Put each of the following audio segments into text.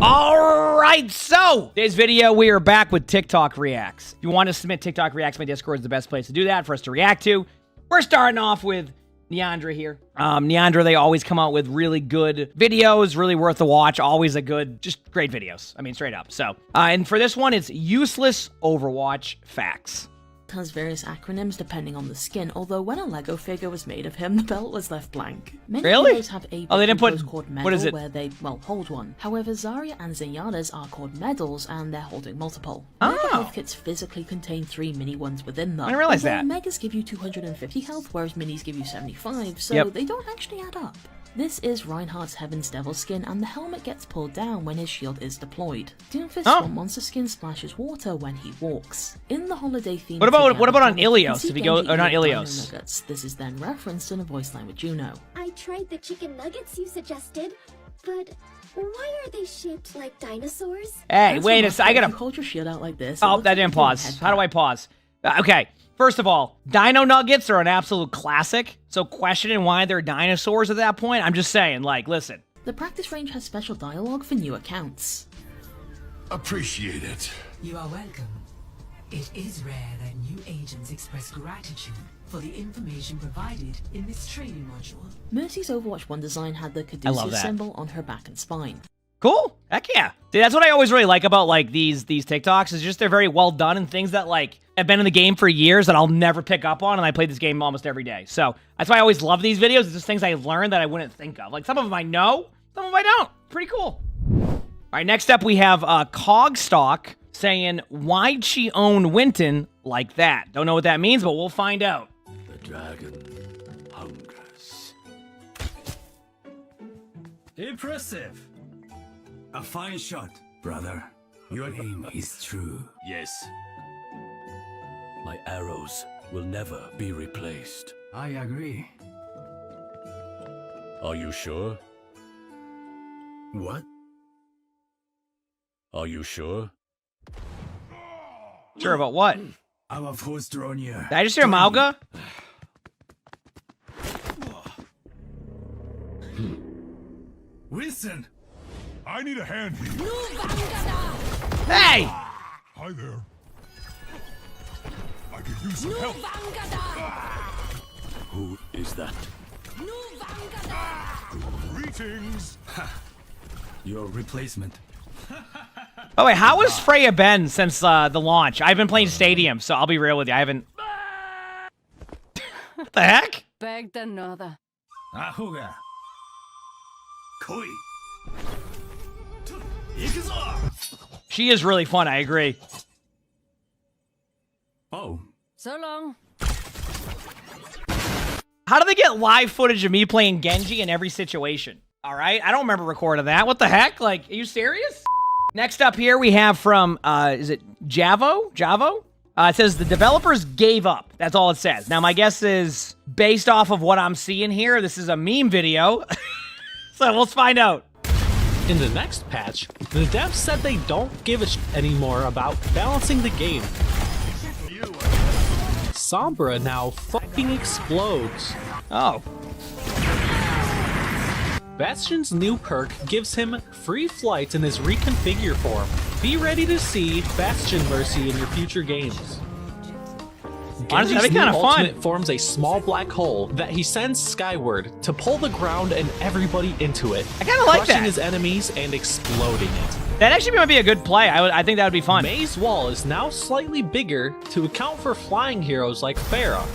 All right, so today's video, we are back with TikTok reacts. If you want to submit TikTok reacts, my Discord is the best place to do that for us to react to. We're starting off with Neandre here. Neandre, they always come out with really good videos, really worth the watch, always a good, just great videos. I mean, straight up. So, and for this one, it's useless Overwatch facts. Has various acronyms depending on the skin, although when a Lego figure was made of him, the belt was left blank. Many heroes have a they didn't put called medal what is it? where they, well, hold one. However, Zarya and Zenyatta's are called medals and they're holding multiple. Mega health kits physically contain 3 mini ones within them. I didn't realize that. Megas give you 250 health, whereas minis give you 75, so they don't actually add up. This is Reinhardt's Heaven's Devil skin, and the helmet gets pulled down when his shield is deployed. Doomfist's monster skin splashes water when he walks. In the holiday theme, what about on Ilios? If you go, or not Ilios? This is then referenced in a voice line with Juno. I tried the chicken nuggets you suggested, but why are they shaped like dinosaurs? Hey, wait a second. I gotta hold your shield out like this. Oh, that didn't pause. How do I pause? Okay. First of all, dino nuggets are an absolute classic, so questioning why they're dinosaurs at that point, I'm just saying, like, listen. The practice range has special dialogue for new accounts. Appreciate it. You are welcome. It is rare that new agents express gratitude for the information provided in this training module. Mercy's Overwatch 1 design had the Caduceus symbol on her back and spine. Cool. Heck yeah. See, that's what I always really like about, like, these TikToks, is just they're very well done and things that, like, have been in the game for years that I'll never pick up on, and I play this game almost every day. So that's why I always love these videos. It's just things I learned that I wouldn't think of. Like, some of them I know, some of them I don't. Pretty cool. All right, next up we have Cogstock saying, why'd she own Winton like that? Don't know what that means, but we'll find out. The dragon hungers. Impressive. A fine shot, brother. Your aim is true. Yes. My arrows will never be replaced. I agree. Are you sure? What? Are you sure? Sure about what? Our force drawn near. Did I just hear Mauga? Listen! I need a hand here. Hey! Hi there. I could use some help. Who is that? Greetings. Your replacement. Oh wait, how has Freya been since the launch? I've been playing Stadium, so I'll be real with you. I haven't... What the heck? Begged another. Ahuga. Koi. She is really fun, I agree. Oh. So long. How do they get live footage of me playing Genji in every situation? All right, I don't remember recording that. What the heck? Like, are you serious? Next up here, we have from, is it Javo? Javo? It says the developers gave up. That's all it says. Now, my guess is, based off of what I'm seeing here, this is a meme video. So let's find out. In the next patch, the devs said they don't give a shit anymore about balancing the game. Sombra now fucking explodes. Oh. Bastion's new perk gives him free flight in his reconfigure form. Be ready to see Bastion Mercy in your future games. Honestly, that'd be kind of fun. Forms a small black hole that he sends skyward to pull the ground and everybody into it. I kind of like that. Crushing his enemies and exploding it. That actually might be a good play. I think that would be fun. May's wall is now slightly bigger to account for flying heroes like Pharah.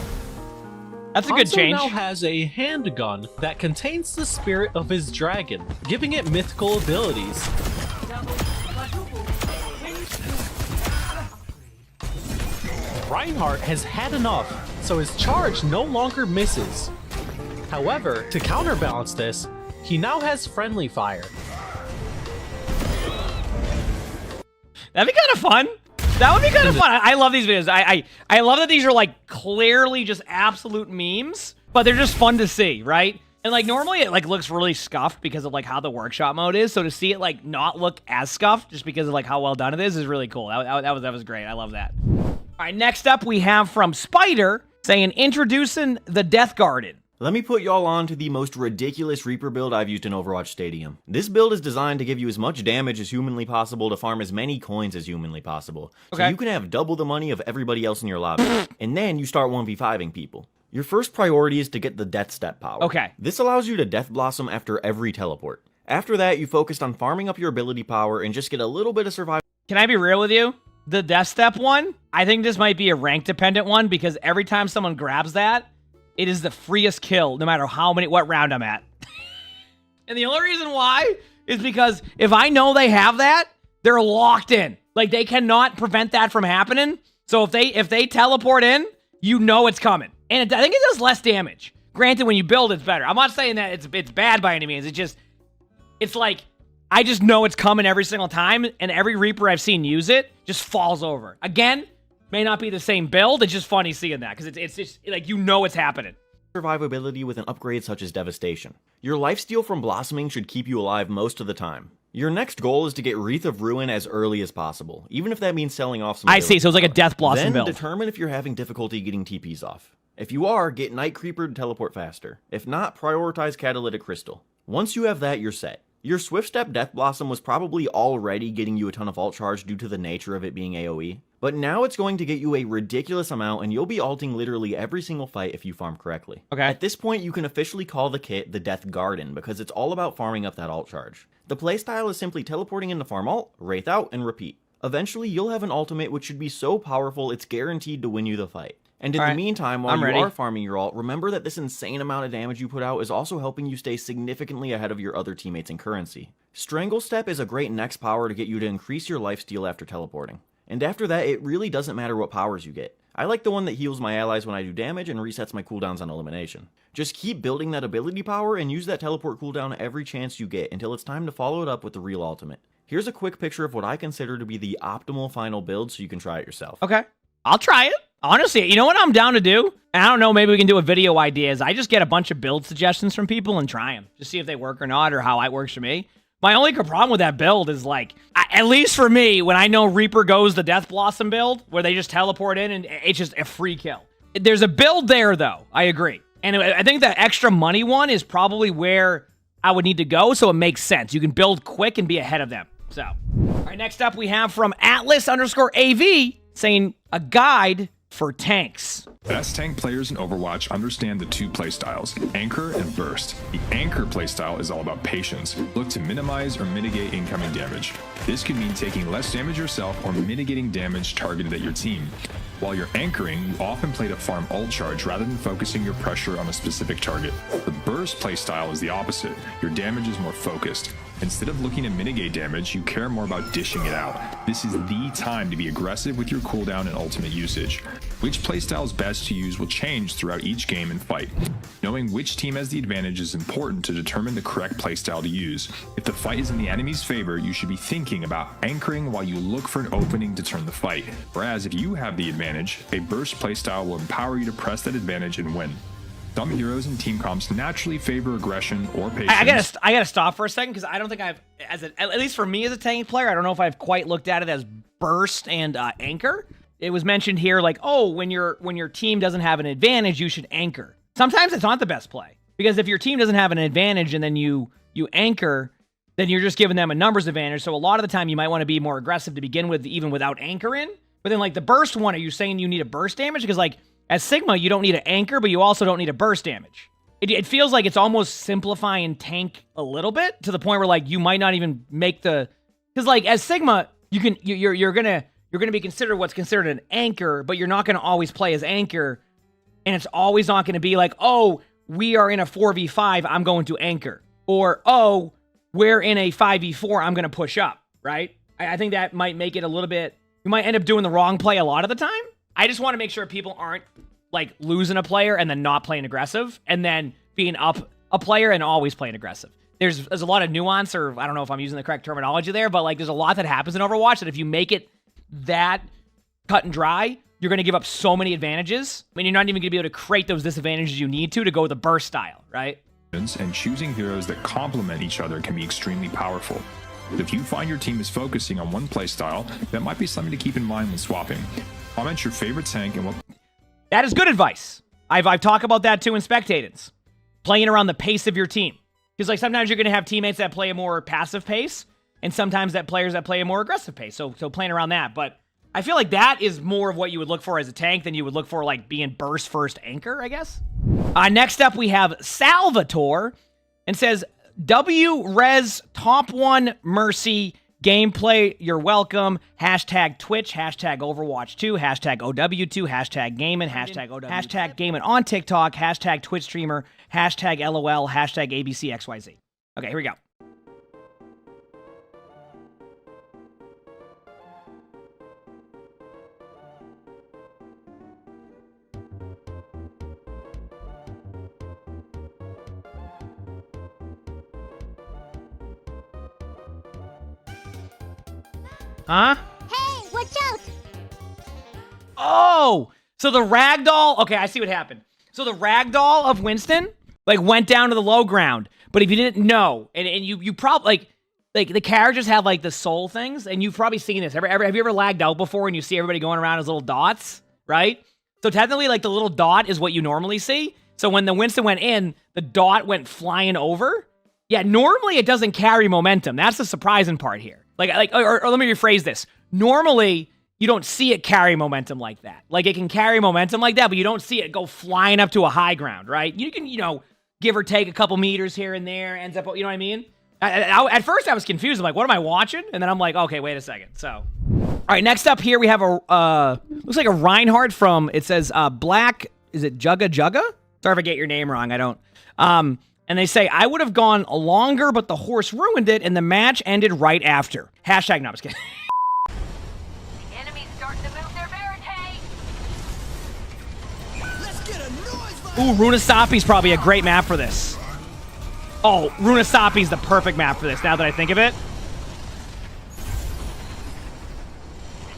That's a good change. now has a handgun that contains the spirit of his dragon, giving it mythical abilities. Reinhardt has had enough, so his charge no longer misses. However, to counterbalance this, he now has friendly fire. That'd be kind of fun. That would be kind of fun. I love these videos. I love that these are like clearly just absolute memes, but they're just fun to see, right? And like normally it like looks really scuffed because of like how the workshop mode is. So to see it like not look as scuffed just because of like how well done it is really cool. That was great. I love that. All right, next up we have from Spider saying introducing the Death Garden. Let me put y'all on to the most ridiculous Reaper build I've used in Overwatch Stadium. This build is designed to give you as much damage as humanly possible to farm as many coins as humanly possible. So you can have double the money of everybody else in your lobby. And then you start 1v5ing people. Your first priority is to get the Death Step power. This allows you to Death Blossom after every teleport. After that, you focused on farming up your ability power and just get a little bit of survival. Can I be real with you? The Death Step one, I think this might be a rank dependent one because every time someone grabs that, it is the freest kill, no matter what round I'm at. And the only reason why is because if I know they have that, they're locked in. Like, they cannot prevent that from happening. So if they teleport in, you know it's coming. And I think it does less damage. Granted, when you build, it's better. I'm not saying that it's bad by any means. It's like, I just know it's coming every single time, and every Reaper I've seen use it just falls over. Again, may not be the same build. It's just funny seeing that because it's just like, you know it's happening. Survivability with an upgrade such as Devastation. Your lifesteal from blossoming should keep you alive most of the time. Your next goal is to get Wreath of Ruin as early as possible, even if that means selling off some. I see, so it's like a Death Blossom build. Then determine if you're having difficulty getting TPs off. If you are, get Night Creeper to teleport faster. If not, prioritize Catalytic Crystal. Once you have that, you're set. Your Swift Step Death Blossom was probably already getting you a ton of ult charge due to the nature of it being AoE, but now it's going to get you a ridiculous amount and you'll be ulting literally every single fight if you farm correctly. At this point, you can officially call the kit the Death Garden because it's all about farming up that ult charge. The playstyle is simply teleporting into farm ult, wraith out, and repeat. Eventually, you'll have an ultimate which should be so powerful it's guaranteed to win you the fight. And in the meantime, while you are farming your ult, remember that this insane amount of damage you put out is also helping you stay significantly ahead of your other teammates in currency. Strangle Step is a great next power to get you to increase your lifesteal after teleporting. And after that, it really doesn't matter what powers you get. I like the one that heals my allies when I do damage and resets my cooldowns on elimination. Just keep building that ability power and use that teleport cooldown every chance you get until it's time to follow it up with the real ultimate. Here's a quick picture of what I consider to be the optimal final build so you can try it yourself. I'll try it. Honestly, you know what I'm down to do? And I don't know, maybe we can do a video ideas. I just get a bunch of build suggestions from people and try them. Just see if they work or not or how it works for me. My only problem with that build is like, at least for me, when I know Reaper goes the Death Blossom build, where they just teleport in and it's just a free kill. There's a build there though, I agree. And I think the extra money one is probably where I would need to go, so it makes sense. You can build quick and be ahead of them. So, all right, next up we have from Atlas_AV saying a guide for tanks. Best tank players in Overwatch understand the two playstyles, Anchor and Burst. The Anchor playstyle is all about patience. Look to minimize or mitigate incoming damage. This could mean taking less damage yourself or mitigating damage targeted at your team. While you're anchoring, you often play to farm ult charge rather than focusing your pressure on a specific target. The Burst playstyle is the opposite. Your damage is more focused. Instead of looking to mitigate damage, you care more about dishing it out. This is the time to be aggressive with your cooldown and ultimate usage. Which playstyle is best to use will change throughout each game and fight. Knowing which team has the advantage is important to determine the correct playstyle to use. If the fight is in the enemy's favor, you should be thinking about anchoring while you look for an opening to turn the fight. Whereas if you have the advantage, a Burst playstyle will empower you to press that advantage and win. Some heroes and team comps naturally favor aggression or patience. I gotta stop for a second because I don't think I've, at least for me as a tank player, I don't know if I've quite looked at it as Burst and Anchor. It was mentioned here like, oh, when your team doesn't have an advantage, you should anchor. Sometimes it's not the best play because if your team doesn't have an advantage and then you anchor, then you're just giving them a numbers advantage. So a lot of the time you might want to be more aggressive to begin with, even without anchoring. But then like the Burst one, are you saying you need a burst damage? Because like as Sigma, you don't need an anchor, but you also don't need a burst damage. It feels like it's almost simplifying tank a little bit to the point where like you might not even make the, because like as Sigma, you're gonna be considered what's considered an anchor, but you're not gonna always play as anchor, and it's always not gonna be like, oh, we are in a 4v5, I'm going to anchor, or oh, we're in a 5v4, I'm gonna push up, right? I think that might make it a little bit. You might end up doing the wrong play a lot of the time. I just want to make sure people aren't like losing a player and then not playing aggressive and then being up a player and always playing aggressive. There's a lot of nuance, or I don't know if I'm using the correct terminology there, but like there's a lot that happens in Overwatch that if you make it that cut and dry, you're going to give up so many advantages. I mean, you're not even going to be able to create those disadvantages you need to go with the burst style, right? And choosing heroes that complement each other can be extremely powerful. If you find your team is focusing on one playstyle, that might be something to keep in mind when swapping. Comment your favorite tank and what... That is good advice. I've talked about that too in Spectators. playing around the pace of your team. Because like sometimes you're going to have teammates that play a more passive pace, and sometimes that players that play a more aggressive pace. So playing around that. But I feel like that is more of what you would look for as a tank than you would look for like being burst first anchor, I guess. Next up, we have Salvatore, and says, W-Res Top 1 Mercy gameplay, you're welcome. Hashtag Twitch, hashtag Overwatch 2, hashtag OW2, hashtag Gamin, hashtag OW, hashtag Gamin on TikTok, hashtag Twitch streamer, hashtag LOL, hashtag ABCXYZ. Okay, here we go. Huh? Hey, watch out! Oh! So the ragdoll... Okay, I see what happened. So the ragdoll of Winston, like, went down to the low ground. But if you didn't know, and you probably... Like, the characters have, like, the soul things, and you've probably seen this. Have you ever lagged out before and you see everybody going around as little dots? Right? So technically, like, the little dot is what you normally see. So when the Winston went in, the dot went flying over. Yeah, normally it doesn't carry momentum. That's the surprising part here. Or let me rephrase this. Normally, you don't see it carry momentum like that. Like, it can carry momentum like that, but you don't see it go flying up to a high ground, right? You can, give or take a couple meters here and there, ends up, you know what I mean? At first, I was confused. I'm like, what am I watching? And then I'm like, okay, wait a second. So, all right, next up here, we have looks like a Reinhardt from, it says, Black, is it Jugga Jugga? Sorry if I get your name wrong. I don't. And they say, I would have gone longer, but the horse ruined it, and the match ended right after. Hashtag, no, I'm just kidding. The enemy's starting to move their barricade. Let's get a noise. Ooh, Runasapi's probably a great map for this. Oh, Runasapi's the perfect map for this, now that I think of it.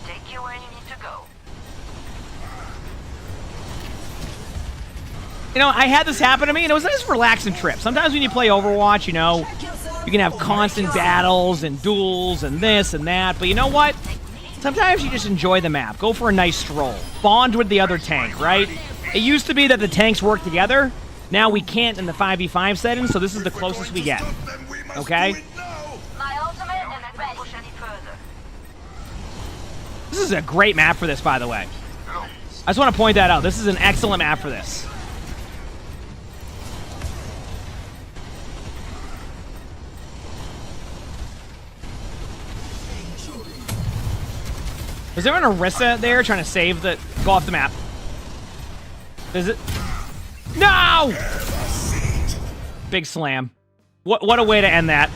Take you where you need to go. You know, I had this happen to me, and it was a nice relaxing trip. Sometimes when you play Overwatch, you can have constant battles and duels and this and that. But you know what? Sometimes you just enjoy the map. Go for a nice stroll. Bond with the other tank, right? It used to be that the tanks work together. Now we can't in the 5v5 setting, so this is the closest we get. Okay? My ultimate and then push any further. This is a great map for this, by the way. I just want to point that out. This is an excellent map for this. Is there an Orisa there trying to save the... Go off the map. Is it? No! Big slam. What a way to end that.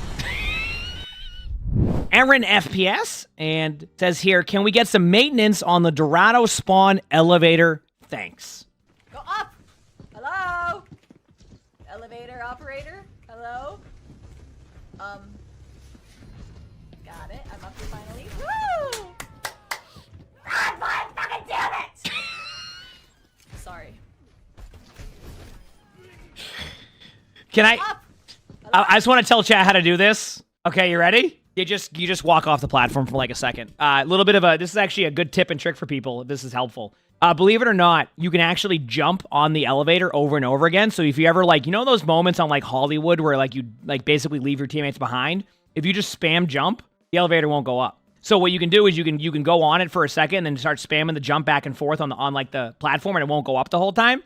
Aaron FPS, and says here, can we get some maintenance on the Dorado spawn elevator? Thanks. Go up! Hello? Elevator operator? Hello? Got it. I'm up here finally. Woo! Fucking damn it! Sorry. Can I just want to tell chat how to do this. Okay, you ready? You just walk off the platform for like a second. A little bit of this is actually a good tip and trick for people if this is helpful. Believe it or not, you can actually jump on the elevator over and over again. So if you ever those moments on like Hollywood where like you basically leave your teammates behind, if you just spam jump, the elevator won't go up. So what you can do is you can go on it for a second and then start spamming the jump back and forth on the platform, and it won't go up the whole time.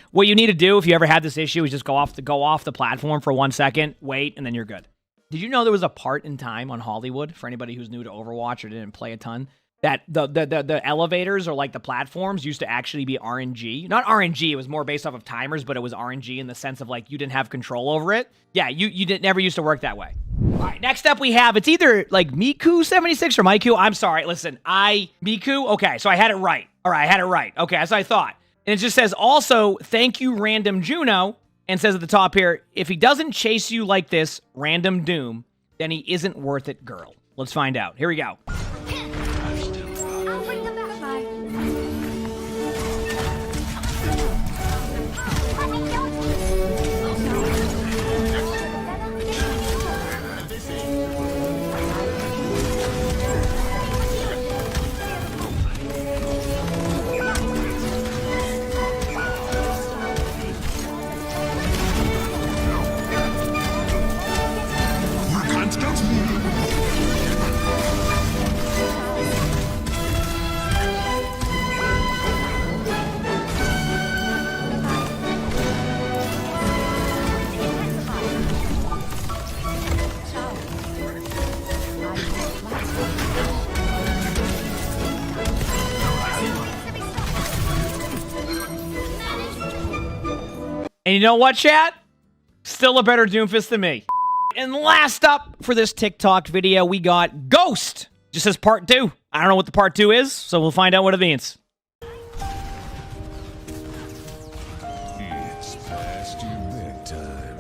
What you need to do if you ever had this issue is just go off the platform for 1 second, wait, and then you're good. Did you know there was a part in time on Hollywood, for anybody who's new to Overwatch or didn't play a ton, that the elevators or like the platforms used to actually be RNG? Not RNG, it was more based off of timers, but it was RNG in the sense of like you didn't have control over it. Yeah, you never used to work that way. All right, next up we have, it's either like Miku76 or Miku. I'm sorry, listen, Miku, okay, so I had it right. All right, I had it right. Okay, that's what I thought. And it just says, also, thank you, Random Juno, and says at the top here, if he doesn't chase you like this, Random Doom, then he isn't worth it, girl. Let's find out. Here we go. I'll bring them back. Bye. And you know what, chat? Still a better Doomfist than me. And last up for this TikTok video, we got Ghost. Just says part 2. I don't know what the part 2 is, so we'll find out what it means. It's past your bedtime.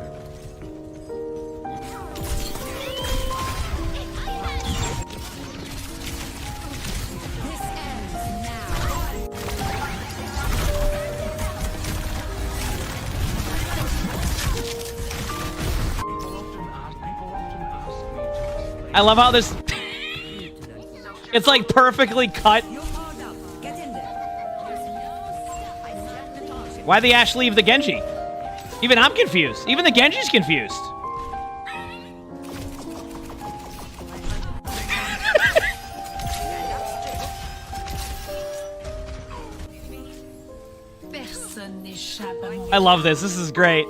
I love how this... it's like perfectly cut. Why'd the Ashe leave the Genji? Even I'm confused. Even the Genji's confused. I love this. This is great.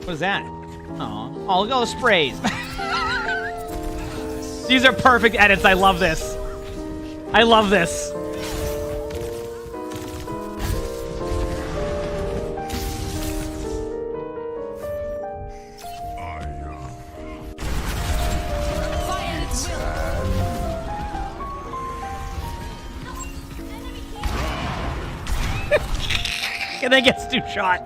What is that? Oh, look at all the sprays. These are perfect edits. I love this. I love this. And then gets 2 shot.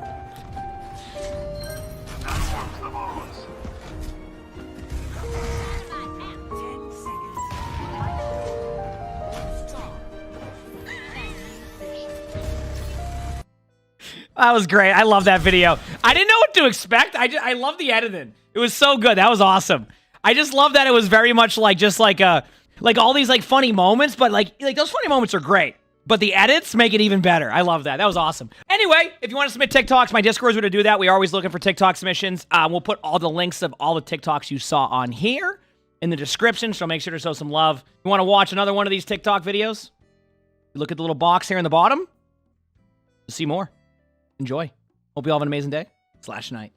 That was great. I love that video. I didn't know what to expect. I love the editing. It was so good. That was awesome. I just love that it was very much like just like all these like funny moments, but like those funny moments are great. But the edits make it even better. I love that. That was awesome. Anyway, if you want to submit TikToks, my Discord's where to do that. We're always looking for TikTok submissions. We'll put all the links of all the TikToks you saw on here in the description, so make sure to show some love. You want to watch another one of these TikTok videos? Look at the little box here in the bottom. See more. Enjoy. Hope you all have an amazing day / night.